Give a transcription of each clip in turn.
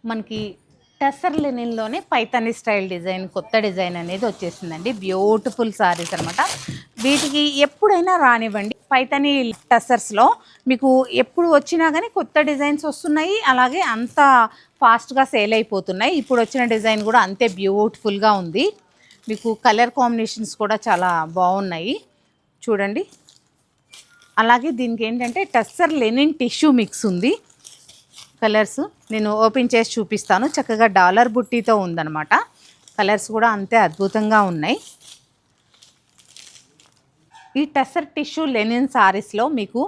మనకి tussar లెనిన్లోనే Paithani style design, కొత్త design అనేది వచ్చేసిందండి. బ్యూటిఫుల్ సారీస్ అనమాట. వీటికి ఎప్పుడైనా రానివ్వండి, పైతానీ టసర్స్లో మీకు ఎప్పుడు వచ్చినా కానీ కొత్త డిజైన్స్ వస్తున్నాయి. అలాగే అంత ఫాస్ట్గా సేల్ అయిపోతున్నాయి. ఇప్పుడు వచ్చిన డిజైన్ కూడా అంతే బ్యూటిఫుల్గా ఉంది. మీకు కలర్ కాంబినేషన్స్ కూడా చాలా బాగున్నాయి చూడండి. అలాగే దీనికి ఏంటంటే టస్సర్ లెనిన్ టిష్యూ మిక్స్ ఉంది. కలర్స్ నేను ఓపెన్ చేసి చూపిస్తాను. చక్కగా డాలర్ బుట్టీతో ఉందన్నమాట. కలర్స్ కూడా అంతే అద్భుతంగా ఉన్నాయి. ఈ టస్సర్ టిష్యూ లెనిన్ సారీస్లో మీకు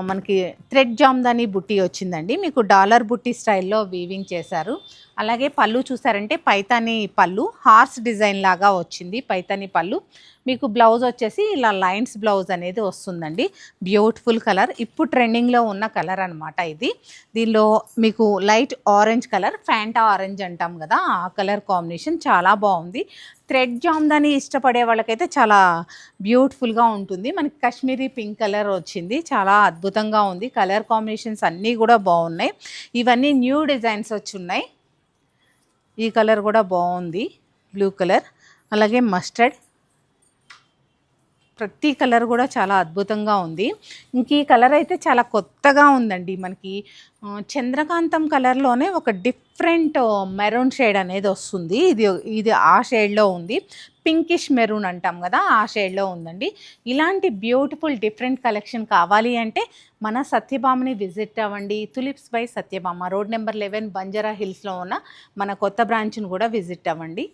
మనకి థ్రెడ్ జామ్దాని బుట్టీ వచ్చిందండి. మీకు డాలర్ బుట్టీ స్టైల్లో వీవింగ్ చేశారు. అలాగే పళ్ళు చూసారంటే పైతానీ పళ్ళు, హార్స్ డిజైన్ లాగా వచ్చింది పైతానీ పళ్ళు. మీకు బ్లౌజ్ వచ్చేసి ఇలా లైన్స్ బ్లౌజ్ అనేది వస్తుందండి. బ్యూటిఫుల్ కలర్, ఇప్పుడు ట్రెండింగ్లో ఉన్న కలర్ అనమాట ఇది. దీనిలో మీకు light orange colour, Fanta orange అంటాం కదా, ఆ కలర్ కాంబినేషన్ చాలా బాగుంది. థ్రెడ్ జామ్దాని ఇష్టపడే వాళ్ళకైతే చాలా బ్యూటిఫుల్గా ఉంటుంది. మనకి కాశ్మీరీ పింక్ కలర్ వచ్చింది, చాలా అద్భుతంగా ఉంది. కలర్ కాంబినేషన్స్ అన్నీ కూడా బాగున్నాయి. ఇవన్నీ న్యూ డిజైన్స్ వచ్చి ఉన్నాయి. ఈ కలర్ కూడా బాగుంది, బ్లూ కలర్. అలాగే మస్టర్డ్, ప్రతి కలర్ కూడా చాలా అద్భుతంగా ఉంది. ఇంక ఈ కలర్ అయితే చాలా కొత్తగా ఉందండి. మనకి చంద్రకాంతం కలర్లోనే ఒక డిఫరెంట్ మెరూన్ షేడ్ అనేది వస్తుంది. ఇది ఆ షేడ్లో ఉంది. పింకిష్ మెరూన్ అంటాం కదా, ఆ షేడ్లో ఉందండి. ఇలాంటి బ్యూటిఫుల్ డిఫరెంట్ కలెక్షన్ కావాలి అంటే మన సత్యభామని విజిట్ అవ్వండి. Tulips by Satyabhama, road number 11, Banjara హిల్స్లో ఉన్న మన కొత్త బ్రాంచ్ని కూడా విజిట్ అవ్వండి.